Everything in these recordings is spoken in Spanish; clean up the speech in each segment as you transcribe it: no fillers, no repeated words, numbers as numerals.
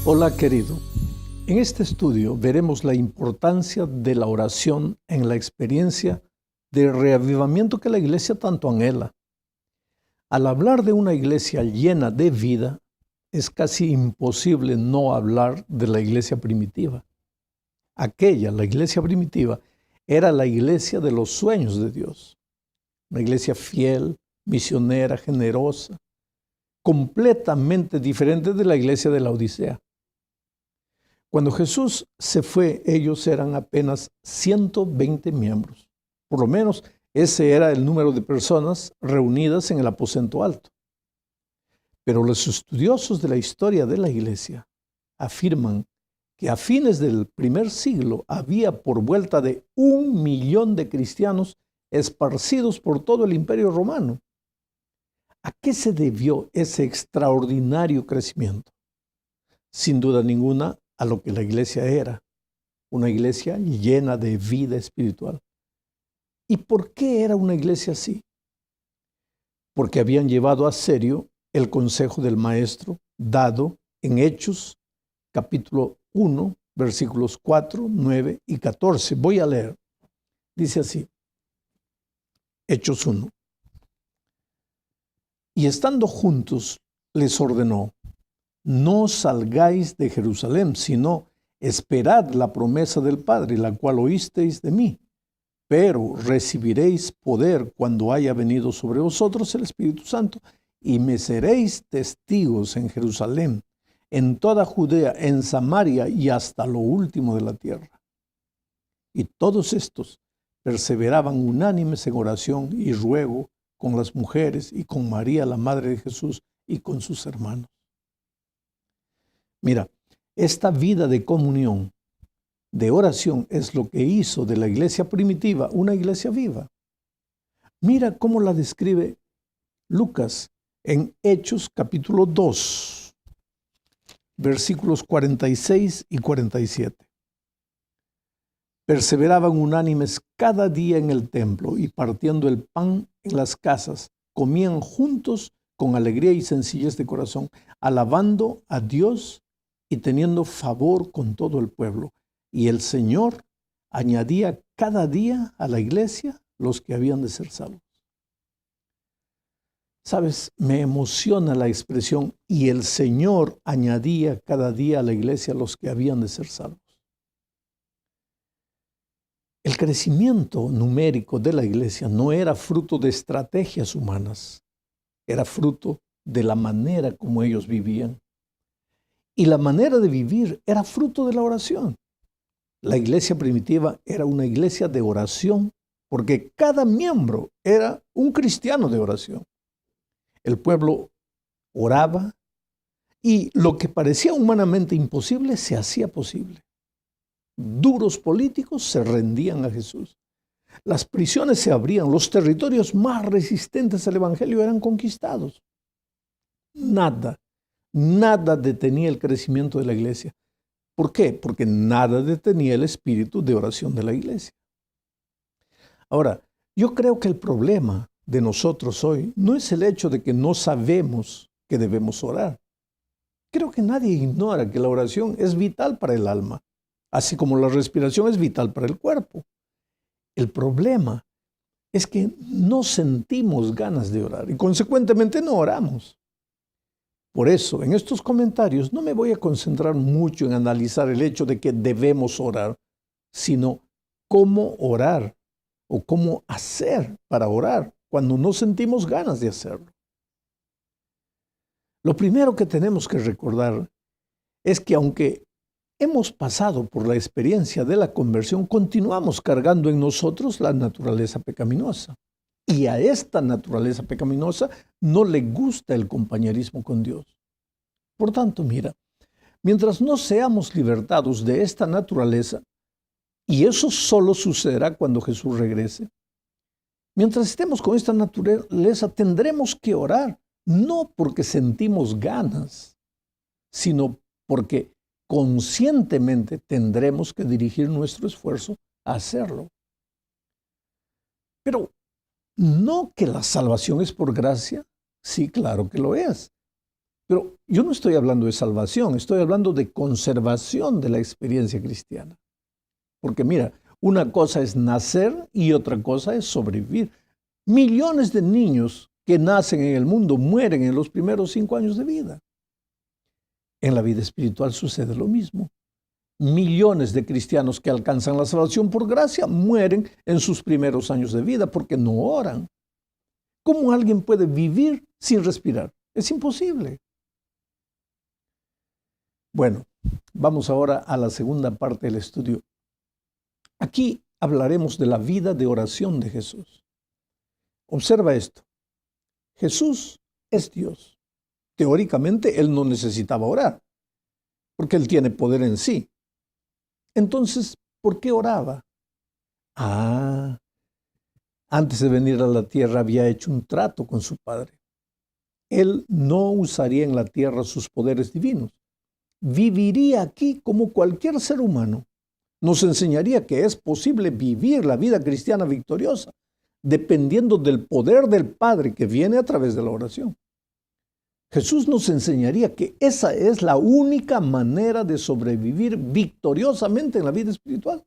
Hola querido, en este estudio veremos la importancia de la oración en la experiencia de reavivamiento que la iglesia tanto anhela. Al hablar de una iglesia llena de vida, es casi imposible no hablar de la iglesia primitiva. La iglesia primitiva, era la iglesia de los sueños de Dios. Una iglesia fiel, misionera, generosa, completamente diferente de la iglesia de la Odisea. Cuando Jesús se fue, ellos eran apenas 120 miembros. Por lo menos ese era el número de personas reunidas en el aposento alto. Pero los estudiosos de la historia de la iglesia afirman que a fines del primer siglo había por vuelta de 1 millón de cristianos esparcidos por todo el Imperio Romano. ¿A qué se debió ese extraordinario crecimiento? Sin duda ninguna, a lo que la iglesia era, una iglesia llena de vida espiritual. ¿Y por qué era una iglesia así? Porque habían llevado a serio el consejo del Maestro dado en Hechos, capítulo 1, versículos 4, 9 y 14. Voy a leer. Dice así, Hechos 1. Y estando juntos, les ordenó: no salgáis de Jerusalén, sino esperad la promesa del Padre, la cual oísteis de mí. Pero recibiréis poder cuando haya venido sobre vosotros el Espíritu Santo, y me seréis testigos en Jerusalén, en toda Judea, en Samaria y hasta lo último de la tierra. Y todos estos perseveraban unánimes en oración y ruego con las mujeres y con María, la madre de Jesús, y con sus hermanos. Mira, esta vida de comunión, de oración, es lo que hizo de la iglesia primitiva una iglesia viva. Mira cómo la describe Lucas en Hechos capítulo 2, versículos 46 y 47. Perseveraban unánimes cada día en el templo y partiendo el pan en las casas, comían juntos con alegría y sencillez de corazón, alabando a Dios y teniendo favor con todo el pueblo. Y el Señor añadía cada día a la iglesia los que habían de ser salvos. ¿Sabes? Me emociona la expresión, y el Señor añadía cada día a la iglesia los que habían de ser salvos. El crecimiento numérico de la iglesia no era fruto de estrategias humanas, era fruto de la manera como ellos vivían. Y la manera de vivir era fruto de la oración. La iglesia primitiva era una iglesia de oración porque cada miembro era un cristiano de oración. El pueblo oraba y lo que parecía humanamente imposible se hacía posible. Duros políticos se rendían a Jesús. Las prisiones se abrían, los territorios más resistentes al evangelio eran conquistados. Nada detenía el crecimiento de la iglesia. ¿Por qué? Porque nada detenía el espíritu de oración de la iglesia. Ahora, yo creo que el problema de nosotros hoy no es el hecho de que no sabemos que debemos orar. Creo que nadie ignora que la oración es vital para el alma, así como la respiración es vital para el cuerpo. El problema es que no sentimos ganas de orar y consecuentemente no oramos. Por eso, en estos comentarios no me voy a concentrar mucho en analizar el hecho de que debemos orar, sino cómo orar o cómo hacer para orar cuando no sentimos ganas de hacerlo. Lo primero que tenemos que recordar es que aunque hemos pasado por la experiencia de la conversión, continuamos cargando en nosotros la naturaleza pecaminosa. Y a esta naturaleza pecaminosa no le gusta el compañerismo con Dios. Por tanto, mira, mientras no seamos libertados de esta naturaleza, y eso solo sucederá cuando Jesús regrese, mientras estemos con esta naturaleza tendremos que orar, no porque sentimos ganas, sino porque conscientemente tendremos que dirigir nuestro esfuerzo a hacerlo. Pero ¿no que la salvación es por gracia? Sí, claro que lo es. Pero yo no estoy hablando de salvación, estoy hablando de conservación de la experiencia cristiana. Porque mira, una cosa es nacer y otra cosa es sobrevivir. Millones de niños que nacen en el mundo mueren en los primeros 5 años de vida. En la vida espiritual sucede lo mismo. Millones de cristianos que alcanzan la salvación por gracia mueren en sus primeros años de vida porque no oran. ¿Cómo alguien puede vivir sin respirar? Es imposible. Bueno, vamos ahora a la segunda parte del estudio. Aquí hablaremos de la vida de oración de Jesús. Observa esto. Jesús es Dios. Teóricamente, Él no necesitaba orar, porque Él tiene poder en sí. Entonces, ¿por qué oraba? Antes de venir a la tierra había hecho un trato con su Padre. Él no usaría en la tierra sus poderes divinos. Viviría aquí como cualquier ser humano. Nos enseñaría que es posible vivir la vida cristiana victoriosa, dependiendo del poder del Padre que viene a través de la oración. Jesús nos enseñaría que esa es la única manera de sobrevivir victoriosamente en la vida espiritual.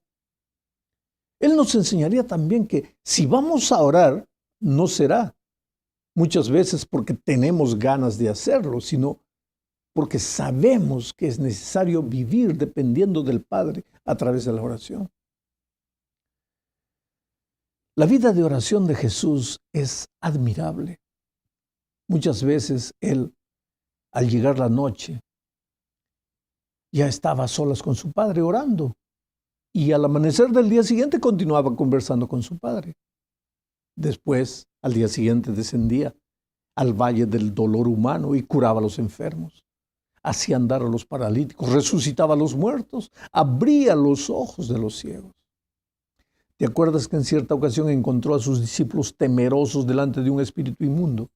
Él nos enseñaría también que si vamos a orar, no será muchas veces porque tenemos ganas de hacerlo, sino porque sabemos que es necesario vivir dependiendo del Padre a través de la oración. La vida de oración de Jesús es admirable. Muchas veces Él, al llegar la noche, ya estaba a solas con su Padre orando. Y al amanecer del día siguiente continuaba conversando con su Padre. Después, al día siguiente, descendía al valle del dolor humano y curaba a los enfermos. Hacía andar a los paralíticos, resucitaba a los muertos, abría los ojos de los ciegos. ¿Te acuerdas que en cierta ocasión encontró a sus discípulos temerosos delante de un espíritu inmundo?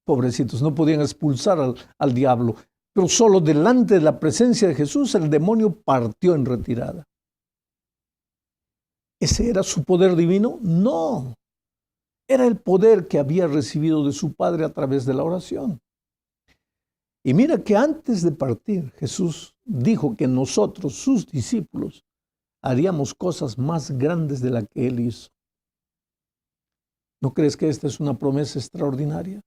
Pobrecitos, no podían expulsar al diablo, pero solo delante de la presencia de Jesús el demonio partió en retirada. ¿Ese era su poder divino? No. Era el poder que había recibido de su Padre a través de la oración. Y mira que antes de partir, Jesús dijo que nosotros, sus discípulos, haríamos cosas más grandes de las que Él hizo. ¿No crees que esta es una promesa extraordinaria?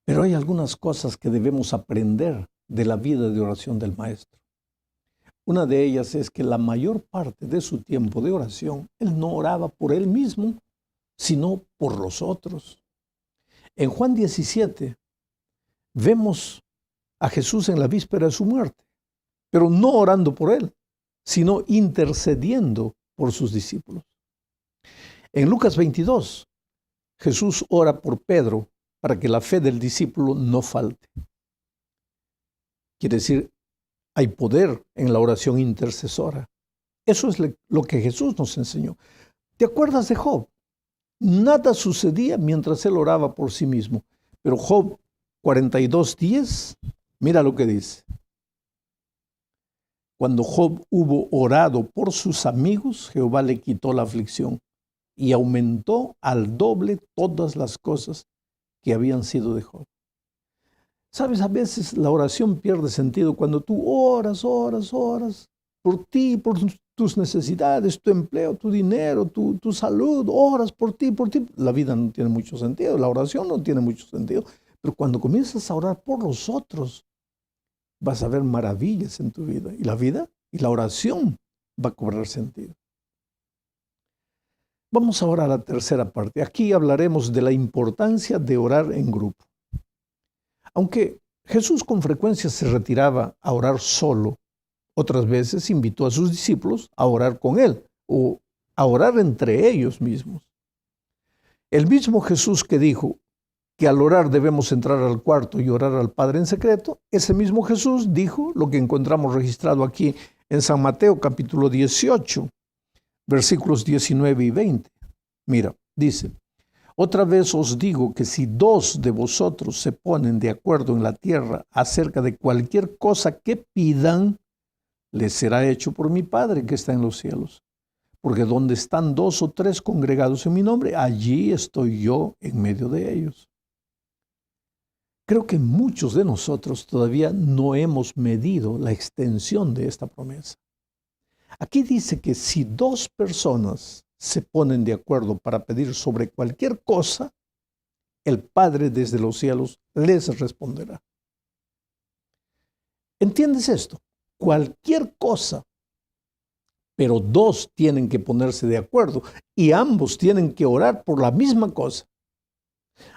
Pero hay algunas cosas que debemos aprender de la vida de oración del Maestro. Una de ellas es que la mayor parte de su tiempo de oración, Él no oraba por Él mismo, sino por los otros. En Juan 17 vemos a Jesús en la víspera de su muerte, pero no orando por Él, sino intercediendo por sus discípulos. En Lucas 22, Jesús ora por Pedro para que la fe del discípulo no falte. Quiere decir, hay poder en la oración intercesora. Eso es lo que Jesús nos enseñó. ¿Te acuerdas de Job? Nada sucedía mientras él oraba por sí mismo. Pero Job 42:10, mira lo que dice. Cuando Job hubo orado por sus amigos, Jehová le quitó la aflicción y aumentó al doble todas las cosas que habían sido de Job. Sabes, a veces la oración pierde sentido cuando tú oras por ti, por tus necesidades, tu empleo, tu dinero, tu salud, oras por ti. La vida no tiene mucho sentido, la oración no tiene mucho sentido. Pero cuando comienzas a orar por los otros, vas a ver maravillas en tu vida. Y la vida y la oración va a cobrar sentido. Vamos ahora a la tercera parte. Aquí hablaremos de la importancia de orar en grupo. Aunque Jesús con frecuencia se retiraba a orar solo, otras veces invitó a sus discípulos a orar con Él o a orar entre ellos mismos. El mismo Jesús que dijo que al orar debemos entrar al cuarto y orar al Padre en secreto, ese mismo Jesús dijo lo que encontramos registrado aquí en San Mateo capítulo 18, versículos 19 y 20. Mira, dice: otra vez os digo que si 2 de vosotros se ponen de acuerdo en la tierra acerca de cualquier cosa que pidan, les será hecho por mi Padre que está en los cielos. Porque donde están 2 o 3 congregados en mi nombre, allí estoy yo en medio de ellos. Creo que muchos de nosotros todavía no hemos medido la extensión de esta promesa. Aquí dice que si dos personas se ponen de acuerdo para pedir sobre cualquier cosa, el Padre desde los cielos les responderá. ¿Entiendes esto? Cualquier cosa, pero dos tienen que ponerse de acuerdo y ambos tienen que orar por la misma cosa.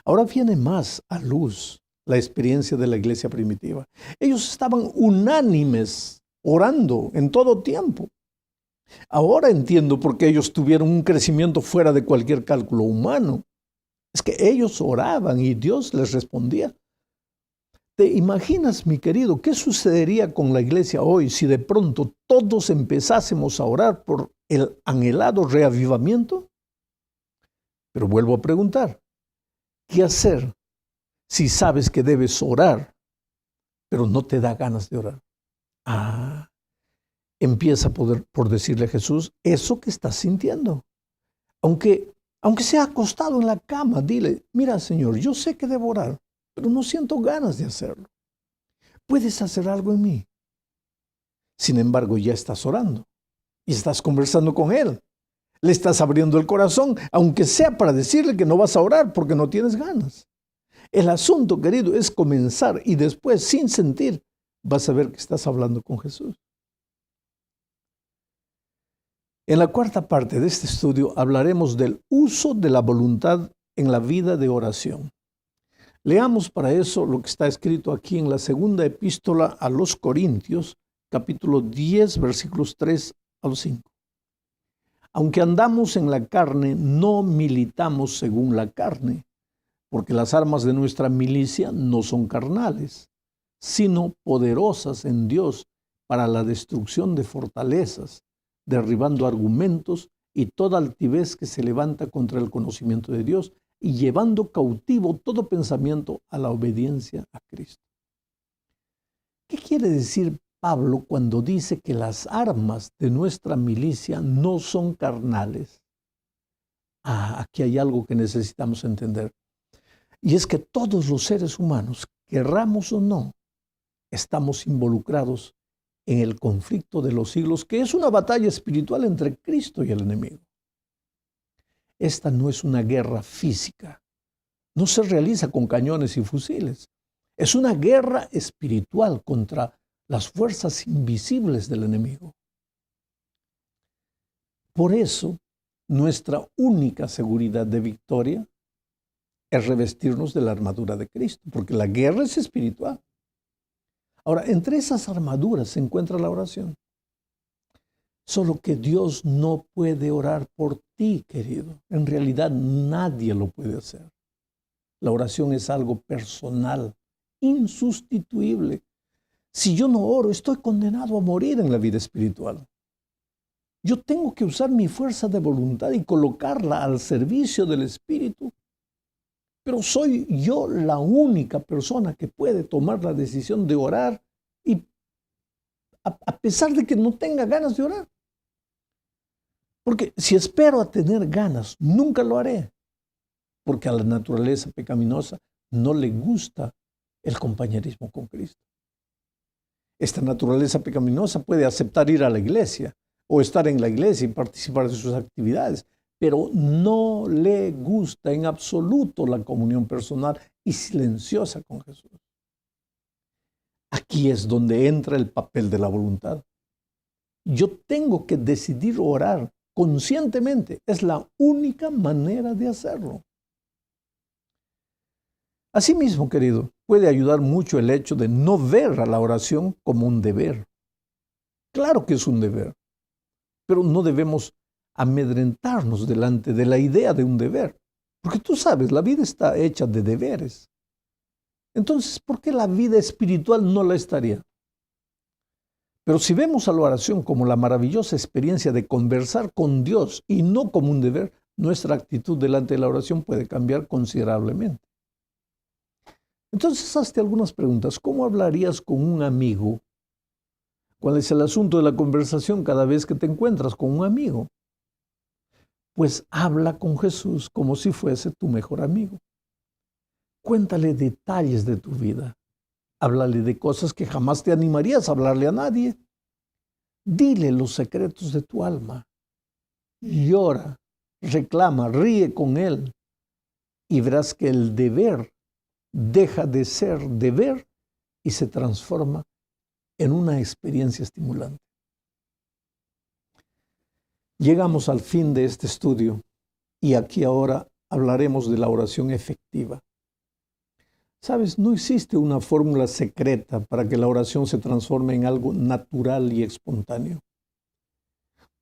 Ahora viene más a luz la experiencia de la iglesia primitiva. Ellos estaban unánimes orando en todo tiempo. Ahora entiendo por qué ellos tuvieron un crecimiento fuera de cualquier cálculo humano. Es que ellos oraban y Dios les respondía. ¿Te imaginas, mi querido, qué sucedería con la iglesia hoy si de pronto todos empezásemos a orar por el anhelado reavivamiento? Pero vuelvo a preguntar, ¿qué hacer si sabes que debes orar, pero no te da ganas de orar? Empieza por decirle a Jesús eso que estás sintiendo. Aunque sea acostado en la cama, dile, mira, Señor, yo sé que debo orar, pero no siento ganas de hacerlo. ¿Puedes hacer algo en mí? Sin embargo, ya estás orando y estás conversando con Él. Le estás abriendo el corazón, aunque sea para decirle que no vas a orar porque no tienes ganas. El asunto, querido, es comenzar y después, sin sentir, vas a ver que estás hablando con Jesús. En la cuarta parte de este estudio hablaremos del uso de la voluntad en la vida de oración. Leamos para eso lo que está escrito aquí en la segunda epístola a los Corintios, capítulo 10, versículos 3 al 5. Aunque andamos en la carne, no militamos según la carne, porque las armas de nuestra milicia no son carnales, sino poderosas en Dios para la destrucción de fortalezas, derribando argumentos y toda altivez que se levanta contra el conocimiento de Dios y llevando cautivo todo pensamiento a la obediencia a Cristo. ¿Qué quiere decir Pablo cuando dice que las armas de nuestra milicia no son carnales? Aquí hay algo que necesitamos entender. Y es que todos los seres humanos, querramos o no, estamos involucrados en el conflicto de los siglos, que es una batalla espiritual entre Cristo y el enemigo. Esta no es una guerra física, no se realiza con cañones y fusiles. Es una guerra espiritual contra las fuerzas invisibles del enemigo. Por eso, nuestra única seguridad de victoria es revestirnos de la armadura de Cristo, porque la guerra es espiritual. Ahora, entre esas armaduras se encuentra la oración. Solo que Dios no puede orar por ti, querido. En realidad, nadie lo puede hacer. La oración es algo personal, insustituible. Si yo no oro, estoy condenado a morir en la vida espiritual. Yo tengo que usar mi fuerza de voluntad y colocarla al servicio del Espíritu. Pero soy yo la única persona que puede tomar la decisión de orar y a pesar de que no tenga ganas de orar. Porque si espero a tener ganas, nunca lo haré. Porque a la naturaleza pecaminosa no le gusta el compañerismo con Cristo. Esta naturaleza pecaminosa puede aceptar ir a la iglesia o estar en la iglesia y participar de sus actividades, pero no le gusta en absoluto la comunión personal y silenciosa con Jesús. Aquí es donde entra el papel de la voluntad. Yo tengo que decidir orar conscientemente. Es la única manera de hacerlo. Asimismo, querido, puede ayudar mucho el hecho de no ver a la oración como un deber. Claro que es un deber, pero no debemos amedrentarnos delante de la idea de un deber. Porque tú sabes, la vida está hecha de deberes. Entonces, ¿por qué la vida espiritual no la estaría? Pero si vemos a la oración como la maravillosa experiencia de conversar con Dios y no como un deber, nuestra actitud delante de la oración puede cambiar considerablemente. Entonces, hazte algunas preguntas. ¿Cómo hablarías con un amigo? ¿Cuál es el asunto de la conversación cada vez que te encuentras con un amigo? Pues habla con Jesús como si fuese tu mejor amigo. Cuéntale detalles de tu vida. Háblale de cosas que jamás te animarías a hablarle a nadie. Dile los secretos de tu alma. Llora, reclama, ríe con él y verás que el deber deja de ser deber y se transforma en una experiencia estimulante. Llegamos al fin de este estudio y aquí ahora hablaremos de la oración efectiva. Sabes, no existe una fórmula secreta para que la oración se transforme en algo natural y espontáneo.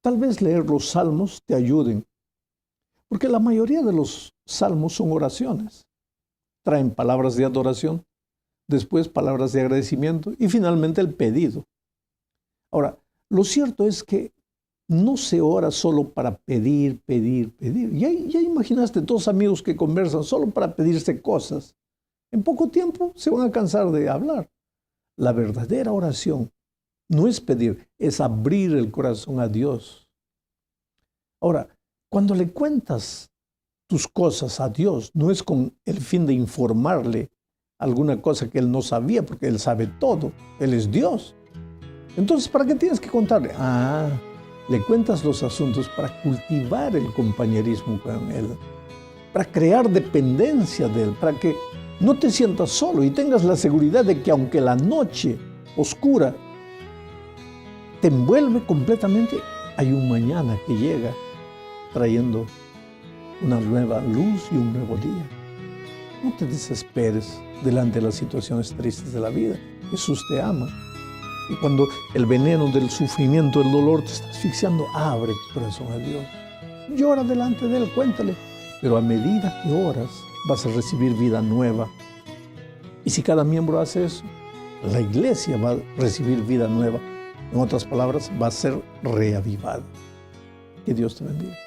Tal vez leer los salmos te ayuden, porque la mayoría de los salmos son oraciones. Traen palabras de adoración, después palabras de agradecimiento y finalmente el pedido. Ahora, lo cierto es que no se ora solo para pedir, pedir, pedir. Ya imaginaste dos amigos que conversan solo para pedirse cosas. En poco tiempo se van a cansar de hablar. La verdadera oración no es pedir, es abrir el corazón a Dios. Ahora, cuando le cuentas tus cosas a Dios, no es con el fin de informarle alguna cosa que Él no sabía, porque Él sabe todo. Él es Dios. Entonces, ¿para qué tienes que contarle? Le cuentas los asuntos para cultivar el compañerismo con Él, para crear dependencia de Él, para que no te sientas solo y tengas la seguridad de que aunque la noche oscura te envuelve completamente, hay un mañana que llega trayendo una nueva luz y un nuevo día. No te desesperes delante de las situaciones tristes de la vida. Jesús te ama. Y cuando el veneno del sufrimiento, el dolor te está asfixiando, abre tu corazón a Dios. Llora delante de Él, cuéntale. Pero a medida que oras, vas a recibir vida nueva. Y si cada miembro hace eso, la iglesia va a recibir vida nueva. En otras palabras, va a ser reavivada. Que Dios te bendiga.